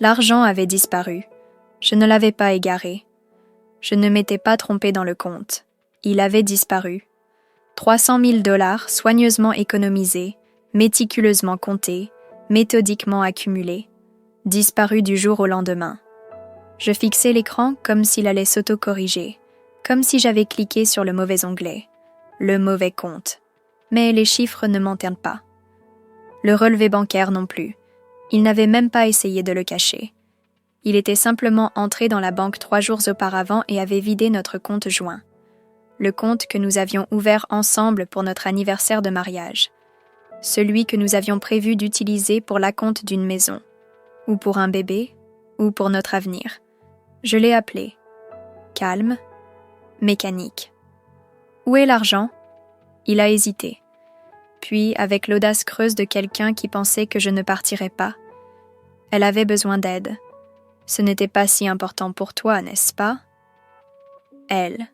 L'argent avait disparu. Je ne l'avais pas égaré. Je ne m'étais pas trompé dans le compte. Il avait disparu. 300 000 $ soigneusement économisés, méticuleusement comptés, méthodiquement accumulés, disparus du jour au lendemain. Je fixais l'écran comme s'il allait s'auto-corriger, comme si j'avais cliqué sur le mauvais onglet, le mauvais compte. Mais les chiffres ne mentaient pas. Le relevé bancaire non plus. Il n'avait même pas essayé de le cacher. Il était simplement entré dans la banque 3 jours auparavant et avait vidé notre compte joint. Le compte que nous avions ouvert ensemble pour notre anniversaire de mariage. Celui que nous avions prévu d'utiliser pour l'acompte d'une maison. Ou pour un bébé, ou pour notre avenir. Je l'ai appelé. Calme, mécanique. Où est l'argent ? Il a hésité. Puis, avec l'audace creuse de quelqu'un qui pensait que je ne partirais pas, elle avait besoin d'aide. Ce n'était pas si important pour toi, n'est-ce pas ? Elle.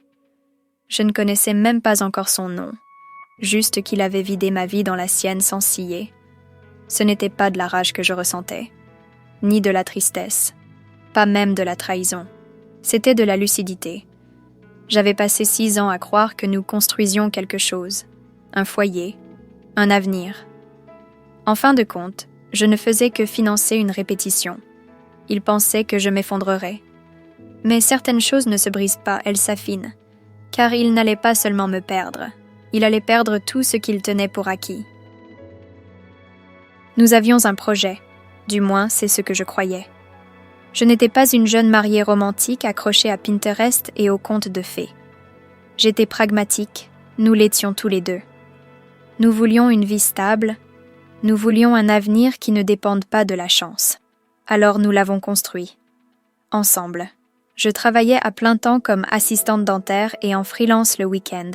Je ne connaissais même pas encore son nom, juste qu'il avait vidé ma vie dans la sienne sans ciller. Ce n'était pas de la rage que je ressentais, ni de la tristesse, pas même de la trahison. C'était de la lucidité. J'avais passé 6 ans à croire que nous construisions quelque chose, un foyer, un avenir. En fin de compte, je ne faisais que financer une répétition. Il pensait que je m'effondrerais. Mais certaines choses ne se brisent pas, elles s'affinent. Car il n'allait pas seulement me perdre, il allait perdre tout ce qu'il tenait pour acquis. Nous avions un projet, du moins c'est ce que je croyais. Je n'étais pas une jeune mariée romantique accrochée à Pinterest et aux contes de fées. J'étais pragmatique, nous l'étions tous les deux. Nous voulions une vie stable, nous voulions un avenir qui ne dépende pas de la chance. Alors nous l'avons construit, ensemble. Je travaillais à plein temps comme assistante dentaire et en freelance le week-end.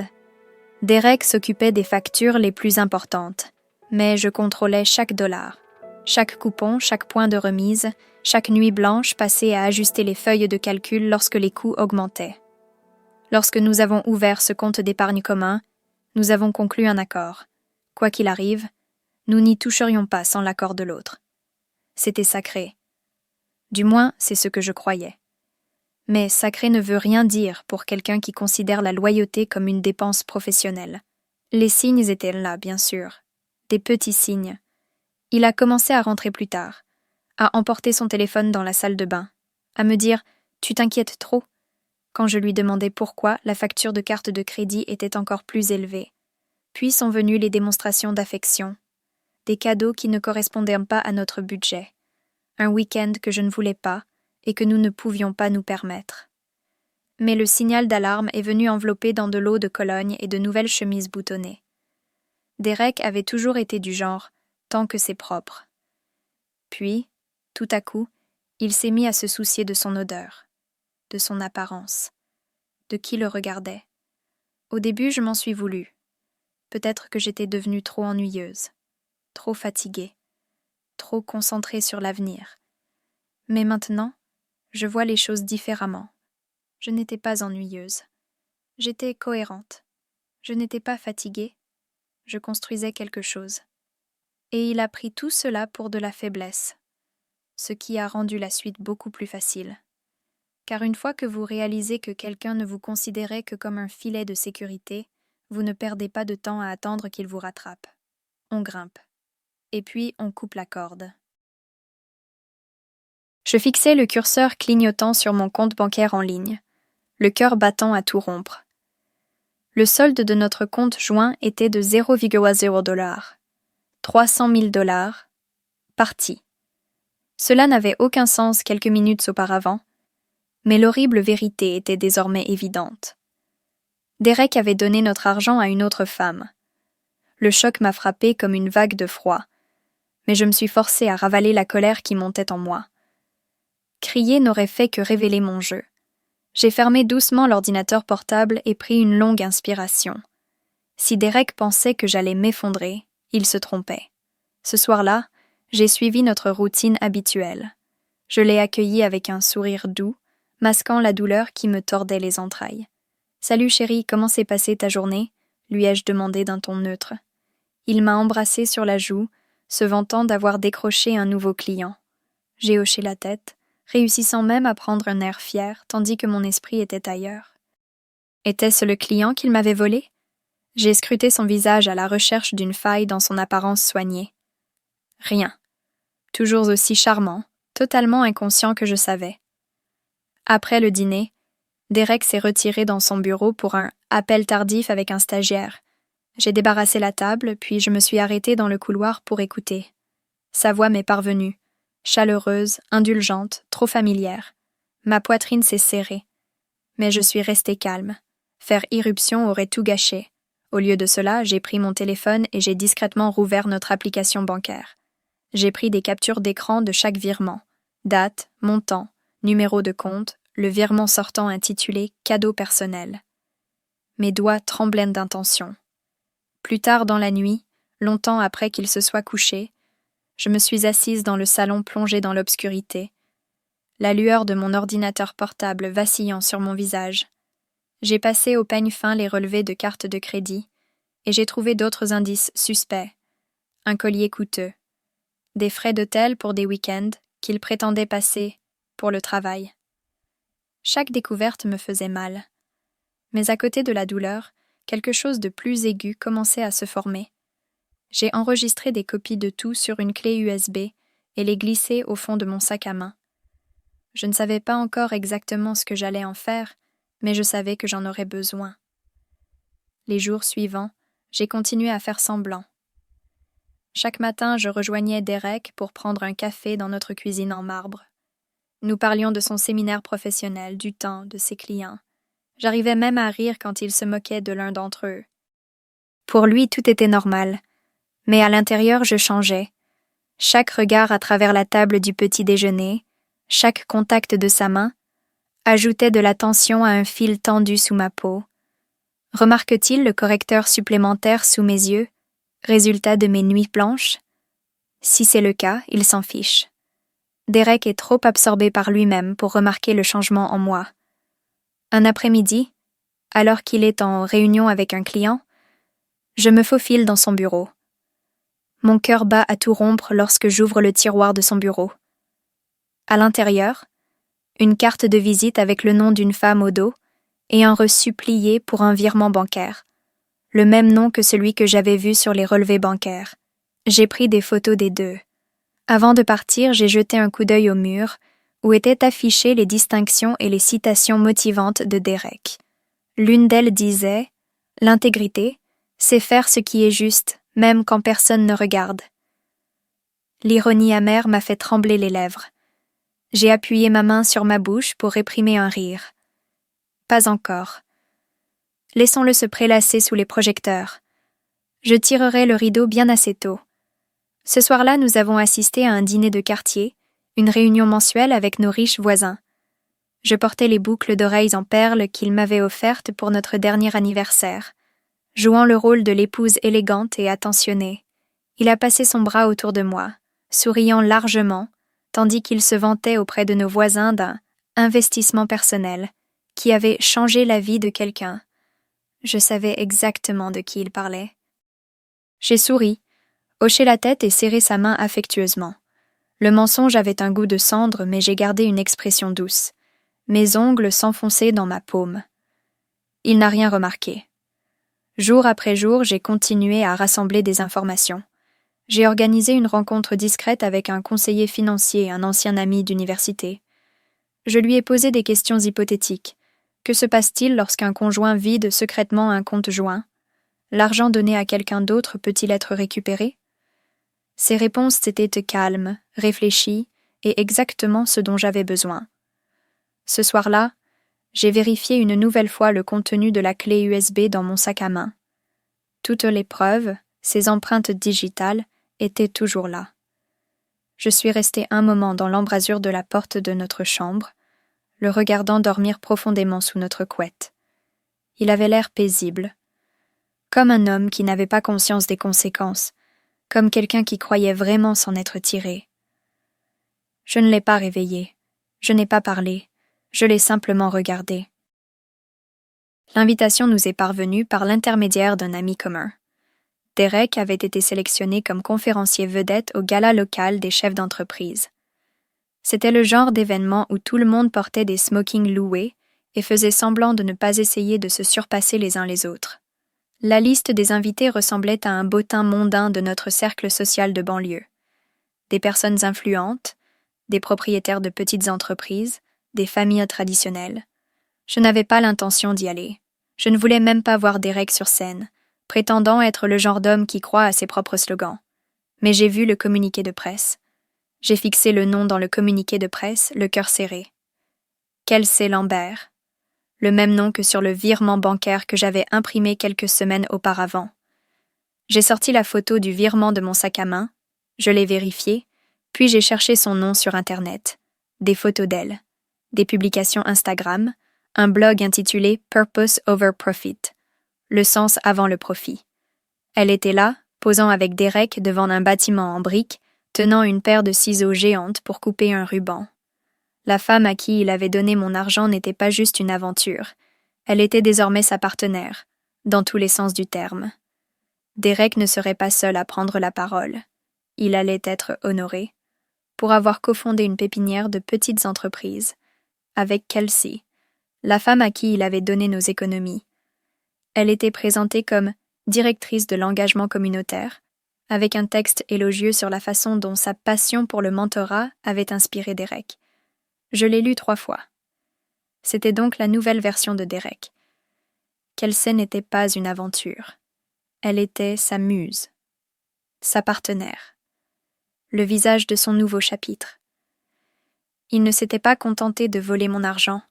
Derek s'occupait des factures les plus importantes, mais je contrôlais chaque dollar, chaque coupon, chaque point de remise, chaque nuit blanche passée à ajuster les feuilles de calcul lorsque les coûts augmentaient. Lorsque nous avons ouvert ce compte d'épargne commun, nous avons conclu un accord. Quoi qu'il arrive, nous n'y toucherions pas sans l'accord de l'autre. C'était sacré. Du moins, c'est ce que je croyais. Mais sacré ne veut rien dire pour quelqu'un qui considère la loyauté comme une dépense professionnelle. Les signes étaient là, bien sûr. Des petits signes. Il a commencé à rentrer plus tard, à emporter son téléphone dans la salle de bain, à me dire « Tu t'inquiètes trop ?» quand je lui demandais pourquoi la facture de carte de crédit était encore plus élevée. Puis sont venues les démonstrations d'affection, des cadeaux qui ne correspondaient pas à notre budget, un week-end que je ne voulais pas, et que nous ne pouvions pas nous permettre. Mais le signal d'alarme est venu envelopper dans de l'eau de Cologne et de nouvelles chemises boutonnées. Derek avait toujours été du genre « tant que c'est propre ». Puis, tout à coup, il s'est mis à se soucier de son odeur, de son apparence, de qui le regardait. Au début, je m'en suis voulu. Peut-être que j'étais devenue trop ennuyeuse, trop fatiguée, trop concentrée sur l'avenir. Mais maintenant, je vois les choses différemment. Je n'étais pas ennuyeuse. J'étais cohérente. Je n'étais pas fatiguée. Je construisais quelque chose. Et il a pris tout cela pour de la faiblesse, ce qui a rendu la suite beaucoup plus facile. Car une fois que vous réalisez que quelqu'un ne vous considérait que comme un filet de sécurité, vous ne perdez pas de temps à attendre qu'il vous rattrape. On grimpe. Et puis on coupe la corde. Je fixais le curseur clignotant sur mon compte bancaire en ligne, le cœur battant à tout rompre. Le solde de notre compte joint était de 0,0 $. 300 000 $, parti. Cela n'avait aucun sens quelques minutes auparavant, mais l'horrible vérité était désormais évidente. Derek avait donné notre argent à une autre femme. Le choc m'a frappé comme une vague de froid, mais je me suis forcée à ravaler la colère qui montait en moi. Crier n'aurait fait que révéler mon jeu. J'ai fermé doucement l'ordinateur portable et pris une longue inspiration. Si Derek pensait que j'allais m'effondrer, il se trompait. Ce soir-là, j'ai suivi notre routine habituelle. Je l'ai accueilli avec un sourire doux, masquant la douleur qui me tordait les entrailles. « Salut chérie, comment s'est passée ta journée ?» lui ai-je demandé d'un ton neutre. Il m'a embrassé sur la joue, se vantant d'avoir décroché un nouveau client. J'ai hoché la tête, réussissant même à prendre un air fier, tandis que mon esprit était ailleurs. Était-ce le client qu'il m'avait volé? J'ai scruté son visage à la recherche d'une faille dans son apparence soignée. Rien. Toujours aussi charmant, totalement inconscient que je savais. Après le dîner, Derek s'est retiré dans son bureau pour un appel tardif avec un stagiaire. J'ai débarrassé la table, puis je me suis arrêtée dans le couloir pour écouter. Sa voix m'est parvenue, chaleureuse, indulgente, trop familière. Ma poitrine s'est serrée. Mais je suis restée calme. Faire irruption aurait tout gâché. Au lieu de cela, j'ai pris mon téléphone et j'ai discrètement rouvert notre application bancaire. J'ai pris des captures d'écran de chaque virement. Date, montant, numéro de compte, le virement sortant intitulé « Cadeau personnel ». Mes doigts tremblaient d'intention. Plus tard dans la nuit, longtemps après qu'il se soit couché, je me suis assise dans le salon plongé dans l'obscurité, la lueur de mon ordinateur portable vacillant sur mon visage. J'ai passé au peigne fin les relevés de cartes de crédit, et j'ai trouvé d'autres indices suspects. Un collier coûteux, des frais d'hôtel pour des week-ends qu'il prétendait passer pour le travail. Chaque découverte me faisait mal. Mais à côté de la douleur, quelque chose de plus aigu commençait à se former. J'ai enregistré des copies de tout sur une clé USB et les glissé au fond de mon sac à main. Je ne savais pas encore exactement ce que j'allais en faire, mais je savais que j'en aurais besoin. Les jours suivants, j'ai continué à faire semblant. Chaque matin, je rejoignais Derek pour prendre un café dans notre cuisine en marbre. Nous parlions de son séminaire professionnel, du temps, de ses clients. J'arrivais même à rire quand il se moquait de l'un d'entre eux. Pour lui, tout était normal. Mais à l'intérieur, je changeais. Chaque regard à travers la table du petit déjeuner, chaque contact de sa main, ajoutait de la tension à un fil tendu sous ma peau. Remarque-t-il le correcteur supplémentaire sous mes yeux, résultat de mes nuits blanches? Si c'est le cas, il s'en fiche. Derek est trop absorbé par lui-même pour remarquer le changement en moi. Un après-midi, alors qu'il est en réunion avec un client, je me faufile dans son bureau. Mon cœur bat à tout rompre lorsque j'ouvre le tiroir de son bureau. À l'intérieur, une carte de visite avec le nom d'une femme au dos et un reçu plié pour un virement bancaire, le même nom que celui que j'avais vu sur les relevés bancaires. J'ai pris des photos des deux. Avant de partir, j'ai jeté un coup d'œil au mur, où étaient affichées les distinctions et les citations motivantes de Derek. L'une d'elles disait « L'intégrité, c'est faire ce qui est juste, même quand personne ne regarde. » L'ironie amère m'a fait trembler les lèvres. J'ai appuyé ma main sur ma bouche pour réprimer un rire. Pas encore. Laissons-le se prélasser sous les projecteurs. Je tirerai le rideau bien assez tôt. Ce soir-là, nous avons assisté à un dîner de quartier, une réunion mensuelle avec nos riches voisins. Je portais les boucles d'oreilles en perles qu'il m'avait offertes pour notre dernier anniversaire. Jouant le rôle de l'épouse élégante et attentionnée, il a passé son bras autour de moi, souriant largement, tandis qu'il se vantait auprès de nos voisins d'un investissement personnel qui avait changé la vie de quelqu'un. Je savais exactement de qui il parlait. J'ai souri, hoché la tête et serré sa main affectueusement. Le mensonge avait un goût de cendre, mais j'ai gardé une expression douce. Mes ongles s'enfonçaient dans ma paume. Il n'a rien remarqué. Jour après jour, j'ai continué à rassembler des informations. J'ai organisé une rencontre discrète avec un conseiller financier, un ancien ami d'université. Je lui ai posé des questions hypothétiques. Que se passe-t-il lorsqu'un conjoint vide secrètement un compte joint? L'argent donné à quelqu'un d'autre peut-il être récupéré? Ses réponses étaient calmes, réfléchies et exactement ce dont j'avais besoin. Ce soir-là, j'ai vérifié une nouvelle fois le contenu de la clé USB dans mon sac à main. Toutes les preuves, ces empreintes digitales, étaient toujours là. Je suis restée un moment dans l'embrasure de la porte de notre chambre, le regardant dormir profondément sous notre couette. Il avait l'air paisible, comme un homme qui n'avait pas conscience des conséquences, comme quelqu'un qui croyait vraiment s'en être tiré. Je ne l'ai pas réveillé, je n'ai pas parlé, je l'ai simplement regardé. L'invitation nous est parvenue par l'intermédiaire d'un ami commun. Derek avait été sélectionné comme conférencier vedette au gala local des chefs d'entreprise. C'était le genre d'événement où tout le monde portait des smokings loués et faisait semblant de ne pas essayer de se surpasser les uns les autres. La liste des invités ressemblait à un bottin mondain de notre cercle social de banlieue. Des personnes influentes, des propriétaires de petites entreprises, des familles traditionnelles. Je n'avais pas l'intention d'y aller. Je ne voulais même pas voir Derek sur scène, prétendant être le genre d'homme qui croit à ses propres slogans. Mais j'ai vu le communiqué de presse. J'ai fixé le nom dans le communiqué de presse, le cœur serré. Kelsey Lambert. Le même nom que sur le virement bancaire que j'avais imprimé quelques semaines auparavant. J'ai sorti la photo du virement de mon sac à main, je l'ai vérifié, puis j'ai cherché son nom sur Internet, des photos d'elle, des publications Instagram, un blog intitulé Purpose Over Profit, le sens avant le profit. Elle était là, posant avec Derek devant un bâtiment en briques, tenant une paire de ciseaux géantes pour couper un ruban. La femme à qui il avait donné mon argent n'était pas juste une aventure, elle était désormais sa partenaire, dans tous les sens du terme. Derek ne serait pas seul à prendre la parole. Il allait être honoré pour avoir cofondé une pépinière de petites entreprises, avec Kelsey, la femme à qui il avait donné nos économies. Elle était présentée comme directrice de l'engagement communautaire, avec un texte élogieux sur la façon dont sa passion pour le mentorat avait inspiré Derek. Je l'ai lu 3 fois. C'était donc la nouvelle version de Derek. Kelsey n'était pas une aventure. Elle était sa muse, sa partenaire, le visage de son nouveau chapitre. Il ne s'était pas contenté de voler mon argent.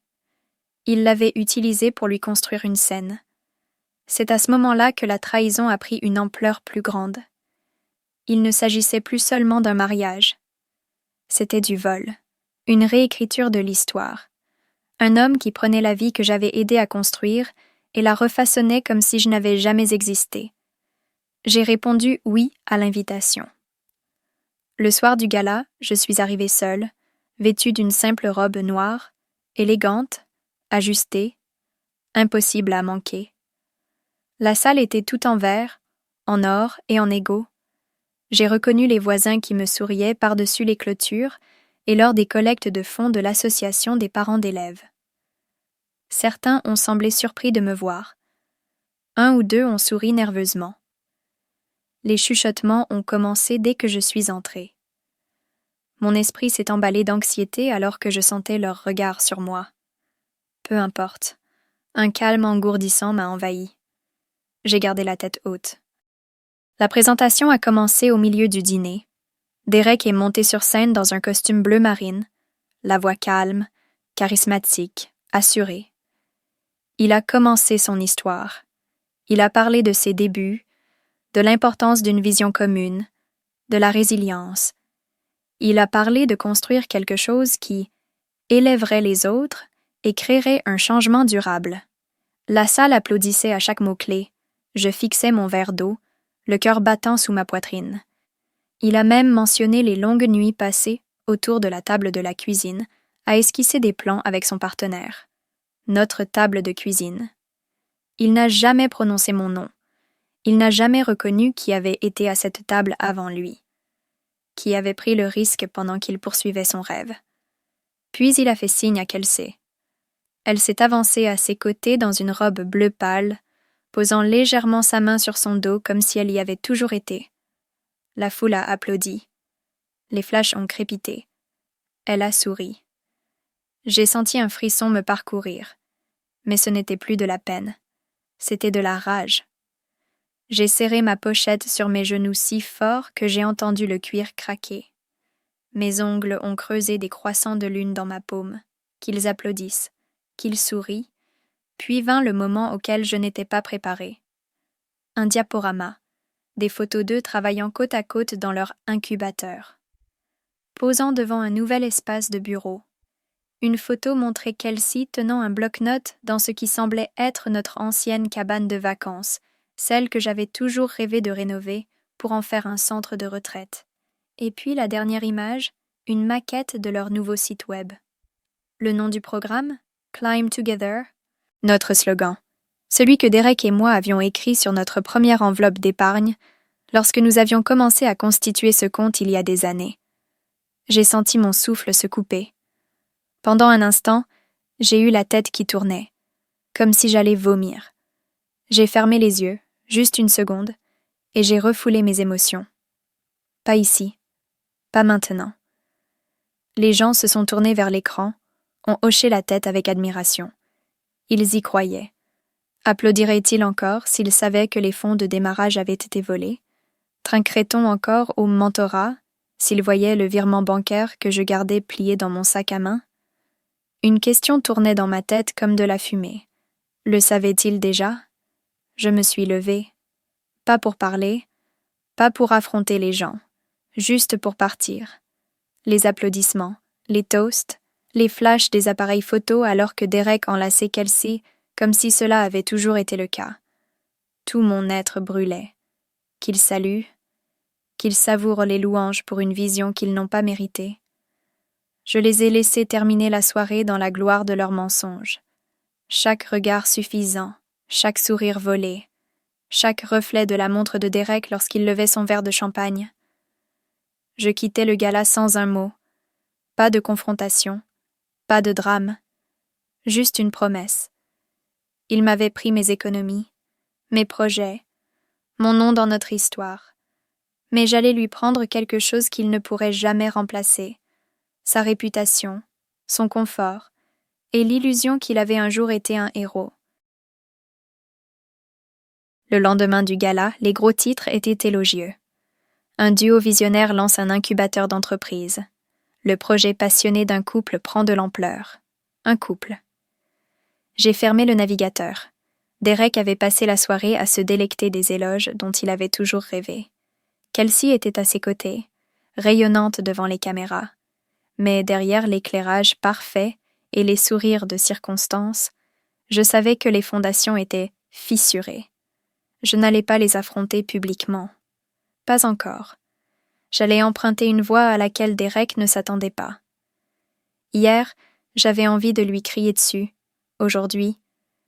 Il l'avait utilisé pour lui construire une scène. C'est à ce moment-là que la trahison a pris une ampleur plus grande. Il ne s'agissait plus seulement d'un mariage. C'était du vol, une réécriture de l'histoire. Un homme qui prenait la vie que j'avais aidé à construire et la refaçonnait comme si je n'avais jamais existé. J'ai répondu oui à l'invitation. Le soir du gala, je suis arrivée seule, vêtue d'une simple robe noire, élégante, ajustée, impossible à manquer. La salle était tout en verre, en or et en égo. J'ai reconnu les voisins qui me souriaient par-dessus les clôtures et lors des collectes de fonds de l'association des parents d'élèves. Certains ont semblé surpris de me voir. 1 ou 2 ont souri nerveusement. Les chuchotements ont commencé dès que je suis entrée. Mon esprit s'est emballé d'anxiété alors que je sentais leur regard sur moi. Peu importe, un calme engourdissant m'a envahi. J'ai gardé la tête haute. La présentation a commencé au milieu du dîner. Derek est monté sur scène dans un costume bleu marine, la voix calme, charismatique, assurée. Il a commencé son histoire. Il a parlé de ses débuts, de l'importance d'une vision commune, de la résilience. Il a parlé de construire quelque chose qui élèverait les autres et créerait un changement durable. La salle applaudissait à chaque mot-clé. Je fixais mon verre d'eau, le cœur battant sous ma poitrine. Il a même mentionné les longues nuits passées autour de la table de la cuisine à esquisser des plans avec son partenaire. Notre table de cuisine. Il n'a jamais prononcé mon nom. Il n'a jamais reconnu qui avait été à cette table avant lui, qui avait pris le risque pendant qu'il poursuivait son rêve. Puis il a fait signe à Kelsey. Elle s'est avancée à ses côtés dans une robe bleu pâle, posant légèrement sa main sur son dos comme si elle y avait toujours été. La foule a applaudi. Les flashs ont crépité. Elle a souri. J'ai senti un frisson me parcourir. Mais ce n'était plus de la peine. C'était de la rage. J'ai serré ma pochette sur mes genoux si fort que j'ai entendu le cuir craquer. Mes ongles ont creusé des croissants de lune dans ma paume, qu'ils applaudissent, qu'ils sourient, puis vint le moment auquel je n'étais pas préparée. Un diaporama, des photos d'eux travaillant côte à côte dans leur incubateur. Posant devant un nouvel espace de bureau. Une photo montrait Kelsey tenant un bloc-notes dans ce qui semblait être notre ancienne cabane de vacances, celle que j'avais toujours rêvé de rénover pour en faire un centre de retraite. Et puis la dernière image, une maquette de leur nouveau site web. Le nom du programme, Climb Together, notre slogan, celui que Derek et moi avions écrit sur notre première enveloppe d'épargne lorsque nous avions commencé à constituer ce compte il y a des années. J'ai senti mon souffle se couper. Pendant un instant, j'ai eu la tête qui tournait, comme si j'allais vomir. J'ai fermé les yeux, juste une seconde, et j'ai refoulé mes émotions. Pas ici, pas maintenant. Les gens se sont tournés vers l'écran, ont hoché la tête avec admiration. Ils y croyaient. Applaudiraient-ils encore s'ils savaient que les fonds de démarrage avaient été volés? Trinquerait-on encore au mentorat s'ils voyaient le virement bancaire que je gardais plié dans mon sac à main? Une question tournait dans ma tête comme de la fumée. Le savait-il déjà? Je me suis levée. Pas pour parler, pas pour affronter les gens, juste pour partir. Les applaudissements, les toasts, les flashs des appareils photo alors que Derek enlaçait Kelsey comme si cela avait toujours été le cas. Tout mon être brûlait. Qu'ils saluent, qu'ils savourent les louanges pour une vision qu'ils n'ont pas méritée. Je les ai laissés terminer la soirée dans la gloire de leurs mensonges. Chaque regard suffisant, chaque sourire volé, chaque reflet de la montre de Derek lorsqu'il levait son verre de champagne. Je quittais le gala sans un mot. Pas de confrontation, pas de drame, juste une promesse. Il m'avait pris mes économies, mes projets, mon nom dans notre histoire. Mais j'allais lui prendre quelque chose qu'il ne pourrait jamais remplacer, sa réputation, son confort, et l'illusion qu'il avait un jour été un héros. Le lendemain du gala, les gros titres étaient élogieux. Un duo visionnaire lance un incubateur d'entreprise. Le projet passionné d'un couple prend de l'ampleur. Un couple. J'ai fermé le navigateur. Derek avait passé la soirée à se délecter des éloges dont il avait toujours rêvé. Kelsey était à ses côtés, rayonnante devant les caméras. Mais derrière l'éclairage parfait et les sourires de circonstance, je savais que les fondations étaient fissurées. Je n'allais pas les affronter publiquement. Pas encore. J'allais emprunter une voie à laquelle Derek ne s'attendait pas. Hier, j'avais envie de lui crier dessus. Aujourd'hui,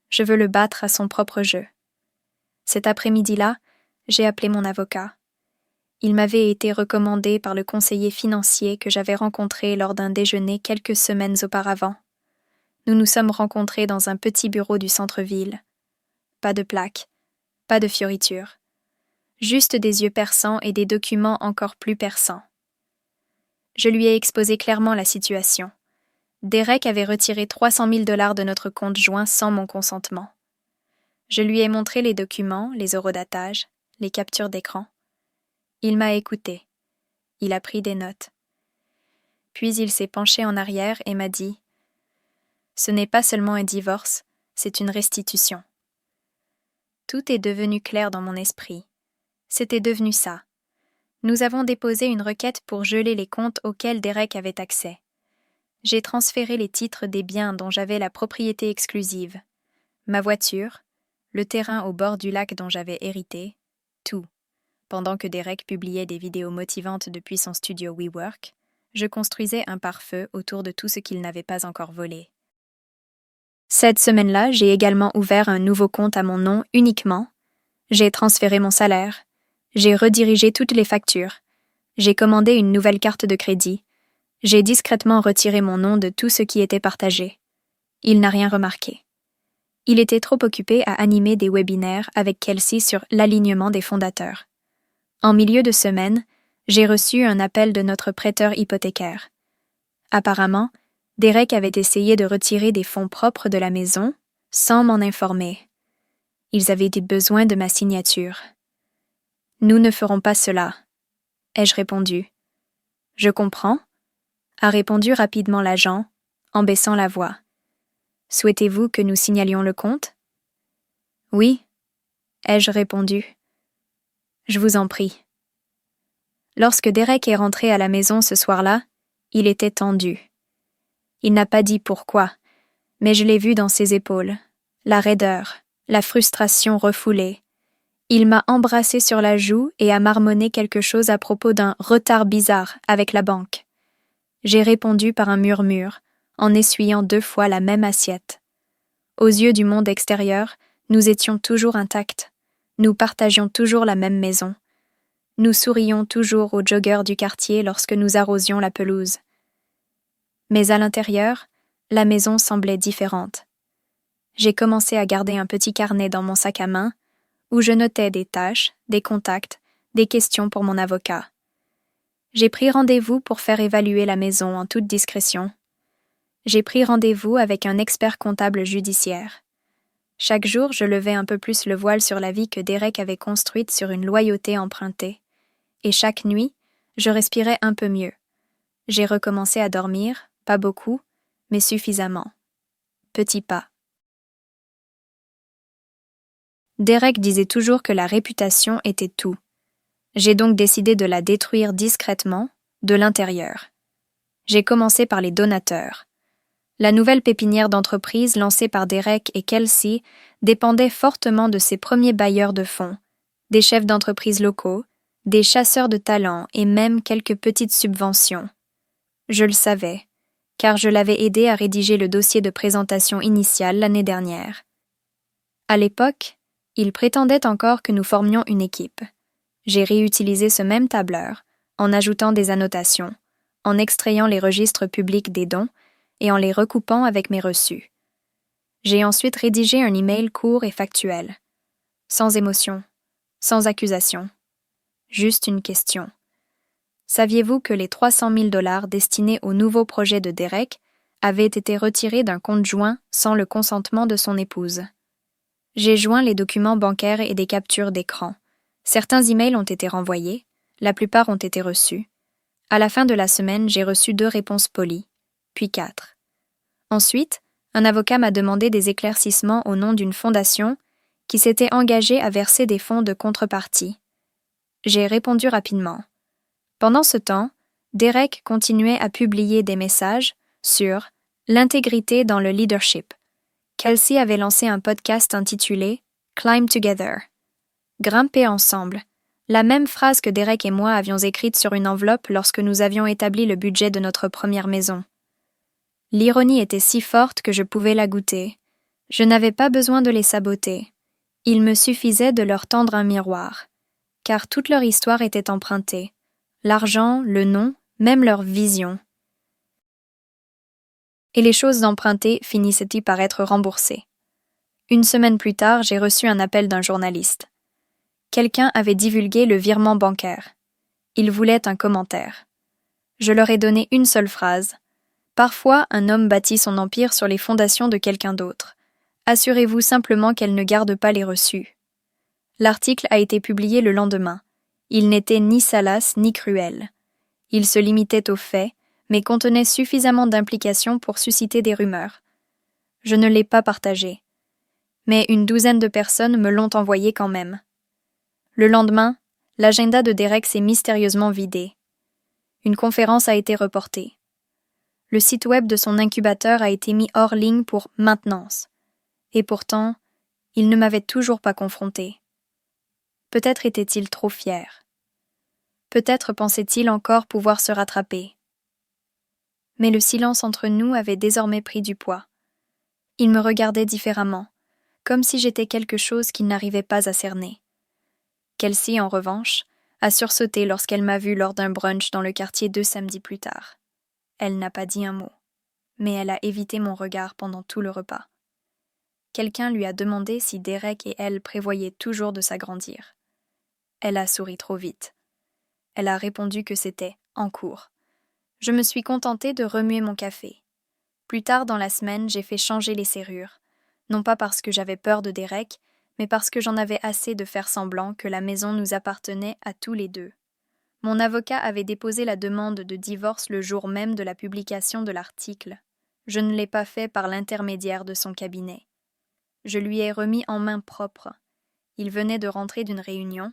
je veux le battre à son propre jeu. Cet après-midi-là, j'ai appelé mon avocat. Il m'avait été recommandé par le conseiller financier que j'avais rencontré lors d'un déjeuner quelques semaines auparavant. Nous nous sommes rencontrés dans un petit bureau du centre-ville. Pas de plaque, pas de fioritures. Juste des yeux perçants et des documents encore plus perçants. Je lui ai exposé clairement la situation. Derek avait retiré 300 000 $ de notre compte joint sans mon consentement. Je lui ai montré les documents, les horodatage, les captures d'écran. Il m'a écouté. Il a pris des notes. Puis il s'est penché en arrière et m'a dit « Ce n'est pas seulement un divorce, c'est une restitution. » Tout est devenu clair dans mon esprit. C'était devenu ça. Nous avons déposé une requête pour geler les comptes auxquels Derek avait accès. J'ai transféré les titres des biens dont j'avais la propriété exclusive. Ma voiture, le terrain au bord du lac dont j'avais hérité, tout. Pendant que Derek publiait des vidéos motivantes depuis son studio WeWork, je construisais un pare-feu autour de tout ce qu'il n'avait pas encore volé. Cette semaine-là, j'ai également ouvert un nouveau compte à mon nom uniquement. J'ai transféré mon salaire. J'ai redirigé toutes les factures. J'ai commandé une nouvelle carte de crédit. J'ai discrètement retiré mon nom de tout ce qui était partagé. Il n'a rien remarqué. Il était trop occupé à animer des webinaires avec Kelsey sur l'alignement des fondateurs. En milieu de semaine, j'ai reçu un appel de notre prêteur hypothécaire. Apparemment, Derek avait essayé de retirer des fonds propres de la maison sans m'en informer. Ils avaient besoin de ma signature. « Nous ne ferons pas cela », ai-je répondu. « Je comprends », a répondu rapidement l'agent, en baissant la voix. « Souhaitez-vous que nous signalions le compte ?»« Oui », ai-je répondu. « Je vous en prie. » Lorsque Derek est rentré à la maison ce soir-là, il était tendu. Il n'a pas dit pourquoi, mais je l'ai vu dans ses épaules, la raideur, la frustration refoulée. Il m'a embrassé sur la joue et a marmonné quelque chose à propos d'un retard bizarre avec la banque. J'ai répondu par un murmure, en essuyant 2 fois la même assiette. Aux yeux du monde extérieur, nous étions toujours intacts. Nous partagions toujours la même maison. Nous sourions toujours aux joggeurs du quartier lorsque nous arrosions la pelouse. Mais à l'intérieur, la maison semblait différente. J'ai commencé à garder un petit carnet dans mon sac à main où je notais des tâches, des contacts, des questions pour mon avocat. J'ai pris rendez-vous pour faire évaluer la maison en toute discrétion. J'ai pris rendez-vous avec un expert comptable judiciaire. Chaque jour, je levais un peu plus le voile sur la vie que Derek avait construite sur une loyauté empruntée. Et chaque nuit, je respirais un peu mieux. J'ai recommencé à dormir, pas beaucoup, mais suffisamment. Petit pas. Derek disait toujours que la réputation était tout. J'ai donc décidé de la détruire discrètement, de l'intérieur. J'ai commencé par les donateurs. La nouvelle pépinière d'entreprise lancée par Derek et Kelsey dépendait fortement de ses premiers bailleurs de fonds, des chefs d'entreprise locaux, des chasseurs de talents et même quelques petites subventions. Je le savais, car je l'avais aidé à rédiger le dossier de présentation initial l'année dernière. À l'époque, il prétendait encore que nous formions une équipe. J'ai réutilisé ce même tableur, en ajoutant des annotations, en extrayant les registres publics des dons et en les recoupant avec mes reçus. J'ai ensuite rédigé un email court et factuel, sans émotion, sans accusation, juste une question. Saviez-vous que les 300 000 $ destinés au nouveau projet de Derek avaient été retirés d'un compte joint sans le consentement de son épouse? J'ai joint les documents bancaires et des captures d'écran. Certains emails ont été renvoyés, la plupart ont été reçus. À la fin de la semaine, j'ai reçu 2 réponses polies, puis 4. Ensuite, un avocat m'a demandé des éclaircissements au nom d'une fondation qui s'était engagée à verser des fonds de contrepartie. J'ai répondu rapidement. Pendant ce temps, Derek continuait à publier des messages sur l'intégrité dans le leadership. Kelsey avait lancé un podcast intitulé « Climb Together » « Grimper ensemble », la même phrase que Derek et moi avions écrite sur une enveloppe lorsque nous avions établi le budget de notre première maison. L'ironie était si forte que je pouvais la goûter. Je n'avais pas besoin de les saboter. Il me suffisait de leur tendre un miroir, car toute leur histoire était empruntée. L'argent, le nom, même leur vision. Et les choses empruntées finissaient-ils par être remboursées. Une semaine plus tard, j'ai reçu un appel d'un journaliste. Quelqu'un avait divulgué le virement bancaire. Il voulait un commentaire. Je leur ai donné une seule phrase. Parfois, un homme bâtit son empire sur les fondations de quelqu'un d'autre. Assurez-vous simplement qu'elle ne garde pas les reçus. L'article a été publié le lendemain. Il n'était ni salace ni cruel. Il se limitait aux faits, mais contenait suffisamment d'implications pour susciter des rumeurs. Je ne l'ai pas partagé. Mais une douzaine de personnes me l'ont envoyé quand même. Le lendemain, l'agenda de Derek s'est mystérieusement vidé. Une conférence a été reportée. Le site web de son incubateur a été mis hors ligne pour maintenance. Et pourtant, il ne m'avait toujours pas confronté. Peut-être était-il trop fier. Peut-être pensait-il encore pouvoir se rattraper. Mais le silence entre nous avait désormais pris du poids. Il me regardait différemment, comme si j'étais quelque chose qu'il n'arrivait pas à cerner. Kelsey, en revanche, a sursauté lorsqu'elle m'a vu lors d'un brunch dans le quartier 2 samedis plus tard. Elle n'a pas dit un mot, mais elle a évité mon regard pendant tout le repas. Quelqu'un lui a demandé si Derek et elle prévoyaient toujours de s'agrandir. Elle a souri trop vite. Elle a répondu que c'était en cours. Je me suis contentée de remuer mon café. Plus tard dans la semaine, j'ai fait changer les serrures, non pas parce que j'avais peur de Derek, mais parce que j'en avais assez de faire semblant que la maison nous appartenait à tous les deux. Mon avocat avait déposé la demande de divorce le jour même de la publication de l'article. Je ne l'ai pas fait par l'intermédiaire de son cabinet. Je lui ai remis en main propre. Il venait de rentrer d'une réunion,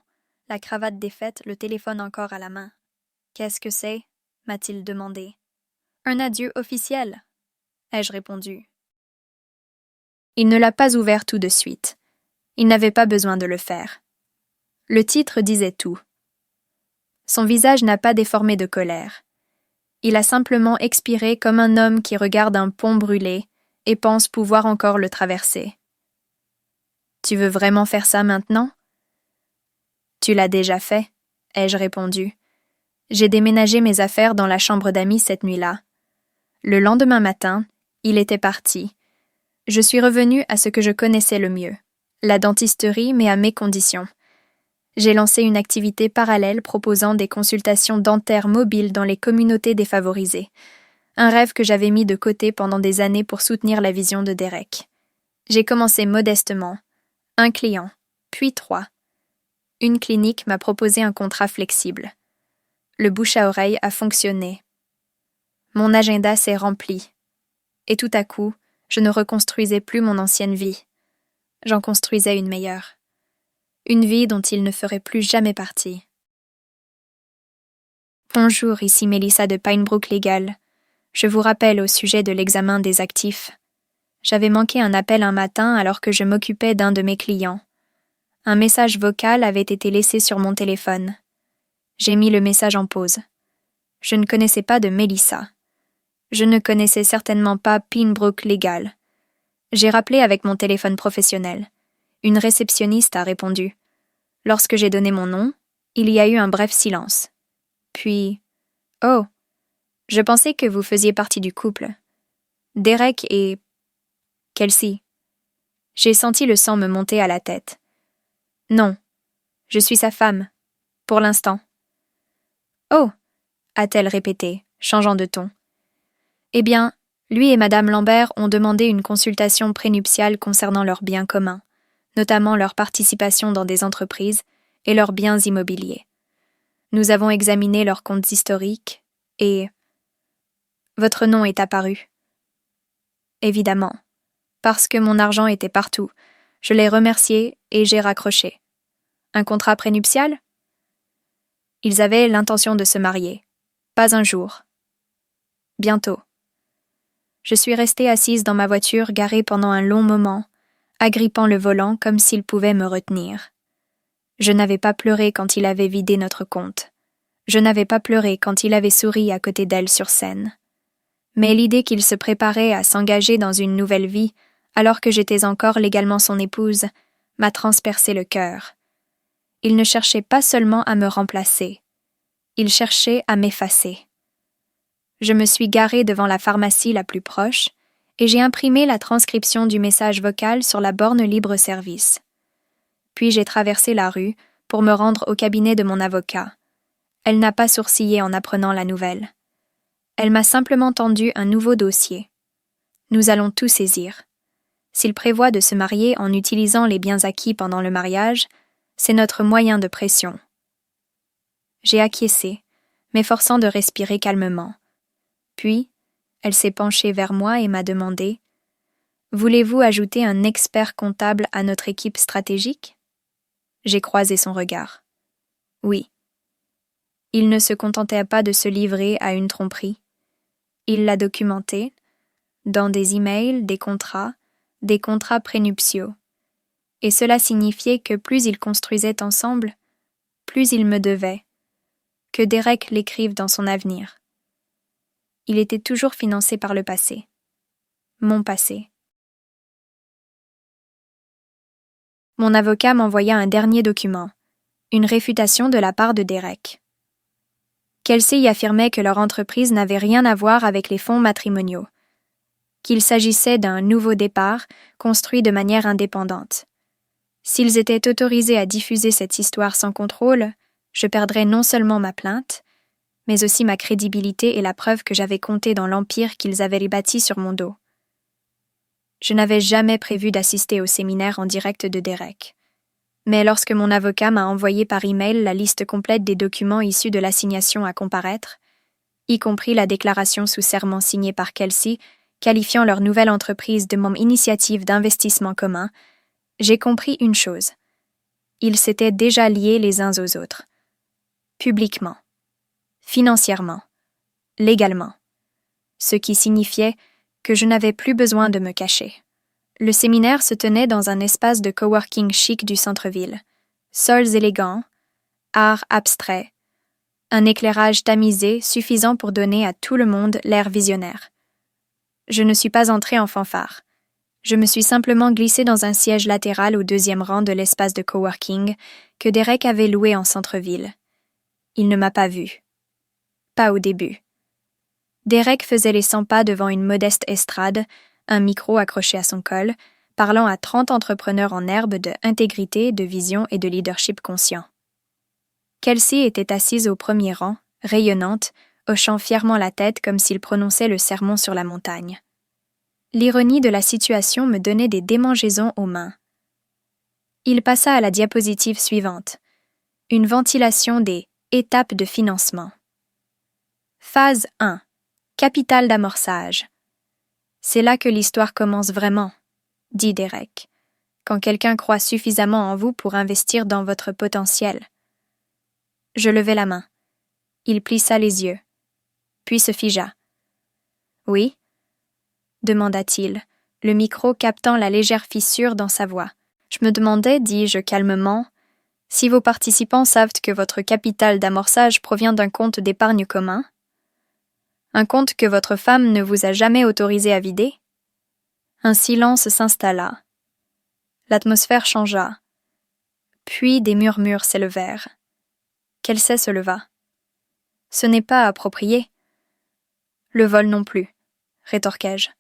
la cravate défaite, le téléphone encore à la main. « Qu'est-ce que c'est » m'a-t-il demandé. « Un adieu officiel » ai-je répondu. Il ne l'a pas ouvert tout de suite. Il n'avait pas besoin de le faire. Le titre disait tout. Son visage n'a pas déformé de colère. Il a simplement expiré comme un homme qui regarde un pont brûlé et pense pouvoir encore le traverser. « Tu veux vraiment faire ça maintenant ?»« Tu l'as déjà fait, » ai-je répondu. J'ai déménagé mes affaires dans la chambre d'amis cette nuit-là. Le lendemain matin, il était parti. Je suis revenue à ce que je connaissais le mieux, la dentisterie, mais à mes conditions. J'ai lancé une activité parallèle proposant des consultations dentaires mobiles dans les communautés défavorisées. Un rêve que j'avais mis de côté pendant des années pour soutenir la vision de Derek. J'ai commencé modestement. 1 client, puis 3. Une clinique m'a proposé un contrat flexible. Le bouche à oreille a fonctionné. Mon agenda s'est rempli. Et tout à coup, je ne reconstruisais plus mon ancienne vie. J'en construisais une meilleure. Une vie dont il ne ferait plus jamais partie. Bonjour, ici Mélissa de Pinebrook Legal. Je vous rappelle au sujet de l'examen des actifs. J'avais manqué un appel un matin alors que je m'occupais d'un de mes clients. Un message vocal avait été laissé sur mon téléphone. J'ai mis le message en pause. Je ne connaissais pas de Mélissa. Je ne connaissais certainement pas Pinebrook Legal. J'ai rappelé avec mon téléphone professionnel. Une réceptionniste a répondu. Lorsque j'ai donné mon nom, il y a eu un bref silence. Puis, « Oh, je pensais que vous faisiez partie du couple. Derek et... Kelsey. » J'ai senti le sang me monter à la tête. « Non, je suis sa femme, pour l'instant. »« Oh » a-t-elle répété, changeant de ton. « Eh bien, lui et Madame Lambert ont demandé une consultation prénuptiale concernant leurs biens communs, notamment leur participation dans des entreprises et leurs biens immobiliers. Nous avons examiné leurs comptes historiques et... Votre nom est apparu. Évidemment. Parce que mon argent était partout. Je l'ai remercié et j'ai raccroché. Un contrat prénuptial? Ils avaient l'intention de se marier. Pas un jour. Bientôt. Je suis restée assise dans ma voiture garée pendant un long moment, agrippant le volant comme s'il pouvait me retenir. Je n'avais pas pleuré quand il avait vidé notre compte. Je n'avais pas pleuré quand il avait souri à côté d'elle sur scène. Mais l'idée qu'il se préparait à s'engager dans une nouvelle vie, alors que j'étais encore légalement son épouse, m'a transpercé le cœur. Il ne cherchait pas seulement à me remplacer. Il cherchait à m'effacer. Je me suis garée devant la pharmacie la plus proche et j'ai imprimé la transcription du message vocal sur la borne libre-service. Puis j'ai traversé la rue pour me rendre au cabinet de mon avocat. Elle n'a pas sourcillé en apprenant la nouvelle. Elle m'a simplement tendu un nouveau dossier. Nous allons tout saisir. S'il prévoit de se marier en utilisant les biens acquis pendant le mariage, c'est notre moyen de pression. J'ai acquiescé, m'efforçant de respirer calmement. Puis, elle s'est penchée vers moi et m'a demandé « Voulez-vous ajouter un expert comptable à notre équipe stratégique ?» J'ai croisé son regard. Oui. Il ne se contentait pas de se livrer à une tromperie. Il l'a documenté, dans des emails, des contrats prénuptiaux. Et cela signifiait que plus ils construisaient ensemble, plus il me devait, que Derek l'écrive dans son avenir. Il était toujours financé par le passé. Mon passé. Mon avocat m'envoya un dernier document, une réfutation de la part de Derek. Kelsey y affirmait que leur entreprise n'avait rien à voir avec les fonds matrimoniaux, qu'il s'agissait d'un nouveau départ construit de manière indépendante. S'ils étaient autorisés à diffuser cette histoire sans contrôle, je perdrais non seulement ma plainte, mais aussi ma crédibilité et la preuve que j'avais compté dans l'empire qu'ils avaient bâti sur mon dos. Je n'avais jamais prévu d'assister au séminaire en direct de Derek. Mais lorsque mon avocat m'a envoyé par email la liste complète des documents issus de l'assignation à comparaître, y compris la déclaration sous serment signée par Kelsey, qualifiant leur nouvelle entreprise de mon initiative d'investissement commun, j'ai compris une chose. Ils s'étaient déjà liés les uns aux autres. Publiquement. Financièrement. Légalement. Ce qui signifiait que je n'avais plus besoin de me cacher. Le séminaire se tenait dans un espace de coworking chic du centre-ville. Sols élégants, art abstrait, un éclairage tamisé suffisant pour donner à tout le monde l'air visionnaire. Je ne suis pas entrée en fanfare. Je me suis simplement glissée dans un siège latéral au 2e rang de l'espace de coworking que Derek avait loué en centre-ville. Il ne m'a pas vu. Pas au début. Derek faisait les 100 pas devant une modeste estrade, un micro accroché à son col, parlant à 30 entrepreneurs en herbe de intégrité, de vision et de leadership conscient. Kelsey était assise au premier rang, rayonnante, hochant fièrement la tête comme s'il prononçait le sermon sur la montagne. L'ironie de la situation me donnait des démangeaisons aux mains. Il passa à la diapositive suivante. Une ventilation des étapes de financement. Phase 1. Capital d'amorçage. C'est là que l'histoire commence vraiment, dit Derek, quand quelqu'un croit suffisamment en vous pour investir dans votre potentiel. Je levai la main. Il plissa les yeux, puis se figea. Oui? Demanda-t-il, le micro captant la légère fissure dans sa voix. Je me demandais, dis-je calmement, si vos participants savent que votre capital d'amorçage provient d'un compte d'épargne commun? Un compte que votre femme ne vous a jamais autorisé à vider? Un silence s'installa. L'atmosphère changea. Puis des murmures s'élevèrent. Kelsey se leva. Ce n'est pas approprié. Le vol non plus, rétorquai-je.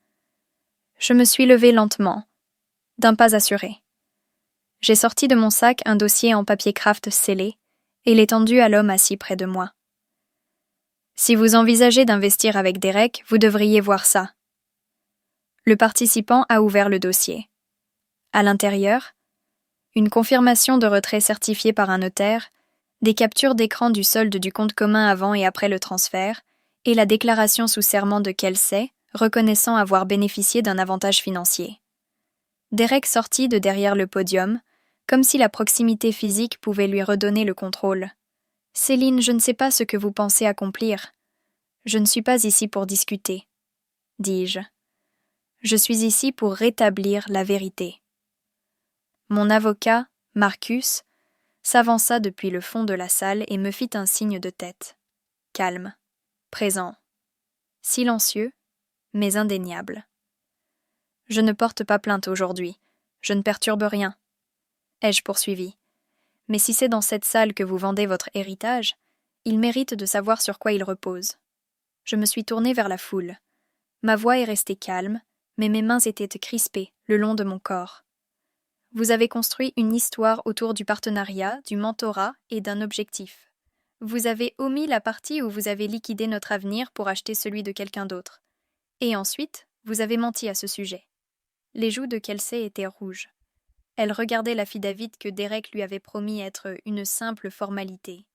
Je me suis levé lentement, d'un pas assuré. J'ai sorti de mon sac un dossier en papier craft scellé et l'ai tendu à l'homme assis près de moi. Si vous envisagez d'investir avec Derek, vous devriez voir ça. Le participant a ouvert le dossier. À l'intérieur, une confirmation de retrait certifiée par un notaire, des captures d'écran du solde du compte commun avant et après le transfert, et la déclaration sous serment de Kelsey, reconnaissant avoir bénéficié d'un avantage financier. Derek sortit de derrière le podium, comme si la proximité physique pouvait lui redonner le contrôle. « Céline, je ne sais pas ce que vous pensez accomplir. Je ne suis pas ici pour discuter, dis-je. Je suis ici pour rétablir la vérité. » Mon avocat, Marcus, s'avança depuis le fond de la salle et me fit un signe de tête. Calme, présent, silencieux, mais indéniable. « Je ne porte pas plainte aujourd'hui. Je ne perturbe rien. » ai-je poursuivi. « Mais si c'est dans cette salle que vous vendez votre héritage, il mérite de savoir sur quoi il repose. » Je me suis tournée vers la foule. Ma voix est restée calme, mais mes mains étaient crispées le long de mon corps. Vous avez construit une histoire autour du partenariat, du mentorat et d'un objectif. Vous avez omis la partie où vous avez liquidé notre avenir pour acheter celui de quelqu'un d'autre. Et ensuite, vous avez menti à ce sujet. Les joues de Kelsey étaient rouges. Elle regardait l'affidavit que Derek lui avait promis être une simple formalité.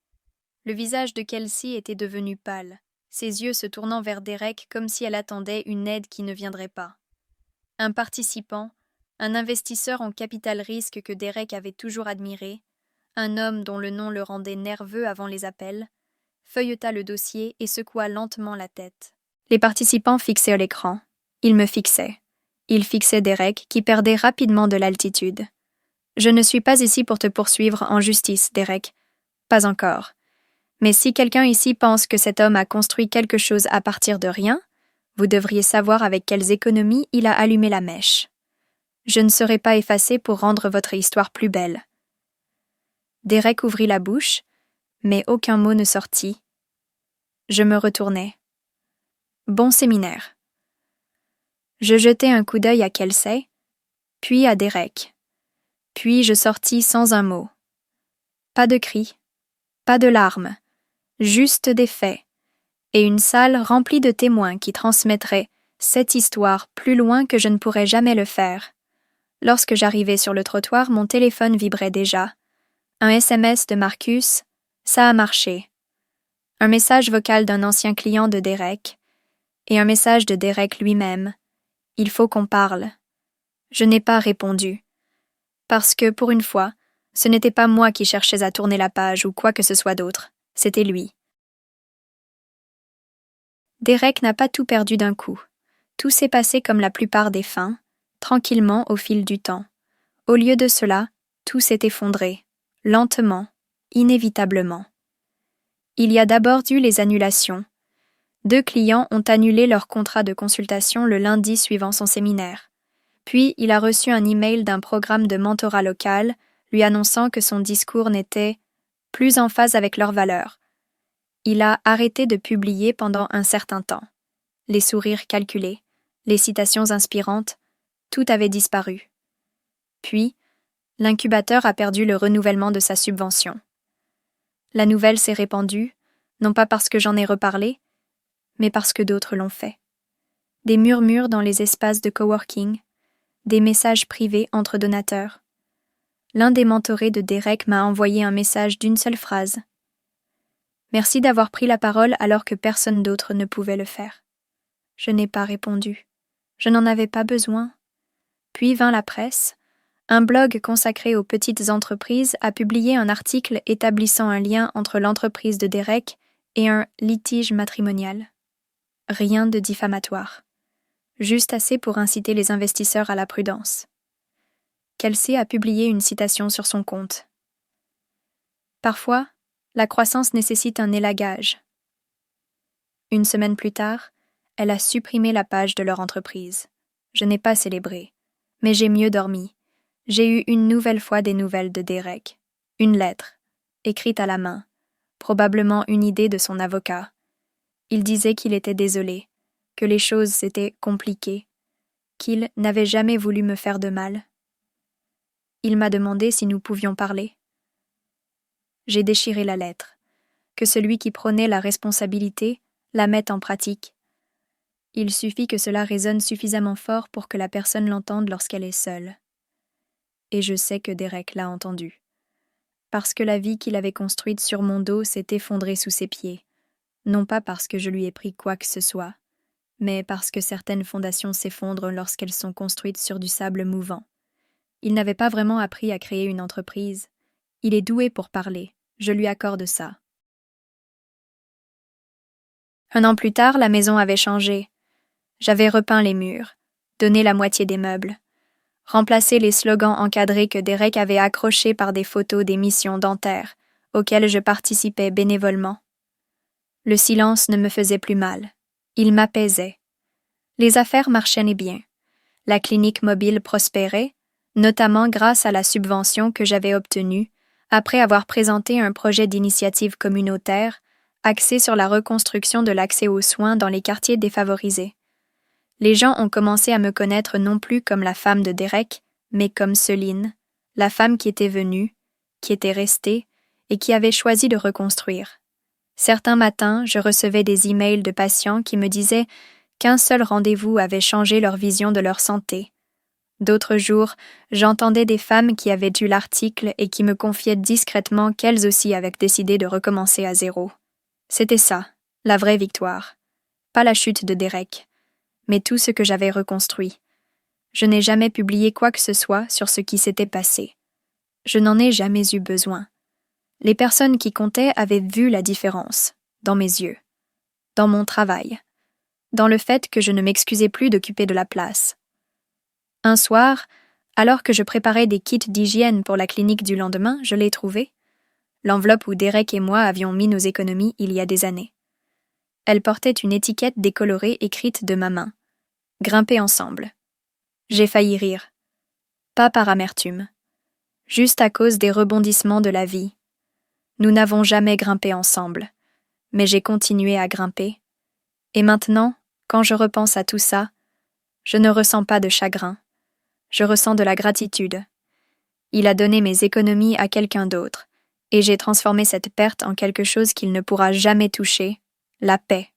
Le visage de Kelsey était devenu pâle, ses yeux se tournant vers Derek comme si elle attendait une aide qui ne viendrait pas. Un participant, un investisseur en capital risque que Derek avait toujours admiré, un homme dont le nom le rendait nerveux avant les appels, feuilleta le dossier et secoua lentement la tête. Les participants fixaient l'écran. Ils me fixaient. Ils fixaient Derek, qui perdait rapidement de l'altitude. « Je ne suis pas ici pour te poursuivre en justice, Derek. Pas encore. Mais si quelqu'un ici pense que cet homme a construit quelque chose à partir de rien, vous devriez savoir avec quelles économies il a allumé la mèche. Je ne serai pas effacé pour rendre votre histoire plus belle. » Derek ouvrit la bouche, mais aucun mot ne sortit. Je me retournai. Bon séminaire. Je jetai un coup d'œil à Kelsey, puis à Derek. Puis je sortis sans un mot. Pas de cris, pas de larmes, juste des faits, et une salle remplie de témoins qui transmettraient cette histoire plus loin que je ne pourrais jamais le faire. Lorsque j'arrivai sur le trottoir, mon téléphone vibrait déjà. Un SMS de Marcus, ça a marché. Un message vocal d'un ancien client de Derek, et un message de Derek lui-même. Il faut qu'on parle. Je n'ai pas répondu. Parce que, pour une fois, ce n'était pas moi qui cherchais à tourner la page ou quoi que ce soit d'autre. C'était lui. Derek n'a pas tout perdu d'un coup. Tout s'est passé comme la plupart des fins, tranquillement au fil du temps. Au lieu de cela, tout s'est effondré, lentement, inévitablement. Il y a d'abord eu les annulations. 2 clients ont annulé leur contrat de consultation le lundi suivant son séminaire. Puis, il a reçu un email d'un programme de mentorat local lui annonçant que son discours n'était plus en phase avec leurs valeurs. Il a arrêté de publier pendant un certain temps. Les sourires calculés, les citations inspirantes, tout avait disparu. Puis, l'incubateur a perdu le renouvellement de sa subvention. La nouvelle s'est répandue, non pas parce que j'en ai reparlé, mais parce que d'autres l'ont fait. Des murmures dans les espaces de coworking, des messages privés entre donateurs. L'un des mentorés de Derek m'a envoyé un message d'une seule phrase. « Merci d'avoir pris la parole alors que personne d'autre ne pouvait le faire. » Je n'ai pas répondu. Je n'en avais pas besoin. Puis vint la presse. Un blog consacré aux petites entreprises a publié un article établissant un lien entre l'entreprise de Derek et un litige matrimonial. Rien de diffamatoire. Juste assez pour inciter les investisseurs à la prudence. Kelsey a publié une citation sur son compte. Parfois, la croissance nécessite un élagage. Une semaine plus tard, elle a supprimé la page de leur entreprise. Je n'ai pas célébré, mais j'ai mieux dormi. J'ai eu une nouvelle fois des nouvelles de Derek. Une lettre, écrite à la main, probablement une idée de son avocat. Il disait qu'il était désolé, que les choses s'étaient compliquées, qu'il n'avait jamais voulu me faire de mal. Il m'a demandé si nous pouvions parler. J'ai déchiré la lettre, que celui qui prônait la responsabilité la mette en pratique. Il suffit que cela résonne suffisamment fort pour que la personne l'entende lorsqu'elle est seule. Et je sais que Derek l'a entendu. Parce que la vie qu'il avait construite sur mon dos s'est effondrée sous ses pieds, non pas parce que je lui ai pris quoi que ce soit, mais parce que certaines fondations s'effondrent lorsqu'elles sont construites sur du sable mouvant. Il n'avait pas vraiment appris à créer une entreprise. Il est doué pour parler, je lui accorde ça. Un an plus tard, la maison avait changé. J'avais repeint les murs, donné la moitié des meubles, remplacé les slogans encadrés que Derek avait accrochés par des photos des missions dentaires, auxquelles je participais bénévolement. Le silence ne me faisait plus mal. Il m'apaisait. Les affaires marchaient bien. La clinique mobile prospérait, notamment grâce à la subvention que j'avais obtenue après avoir présenté un projet d'initiative communautaire axé sur la reconstruction de l'accès aux soins dans les quartiers défavorisés. Les gens ont commencé à me connaître non plus comme la femme de Derek, mais comme Céline, la femme qui était venue, qui était restée et qui avait choisi de reconstruire. Certains matins, je recevais des emails de patients qui me disaient qu'un seul rendez-vous avait changé leur vision de leur santé. D'autres jours, j'entendais des femmes qui avaient lu l'article et qui me confiaient discrètement qu'elles aussi avaient décidé de recommencer à zéro. C'était ça, la vraie victoire. Pas la chute de Derek, mais tout ce que j'avais reconstruit. Je n'ai jamais publié quoi que ce soit sur ce qui s'était passé. Je n'en ai jamais eu besoin. Les personnes qui comptaient avaient vu la différence, dans mes yeux, dans mon travail, dans le fait que je ne m'excusais plus d'occuper de la place. Un soir, alors que je préparais des kits d'hygiène pour la clinique du lendemain, je l'ai trouvée, l'enveloppe où Derek et moi avions mis nos économies il y a des années. Elle portait une étiquette décolorée écrite de ma main. Grimper ensemble. J'ai failli rire. Pas par amertume. Juste à cause des rebondissements de la vie. Nous n'avons jamais grimpé ensemble, mais j'ai continué à grimper. Et maintenant, quand je repense à tout ça, je ne ressens pas de chagrin. Je ressens de la gratitude. Il a donné mes économies à quelqu'un d'autre, et j'ai transformé cette perte en quelque chose qu'il ne pourra jamais toucher, la paix.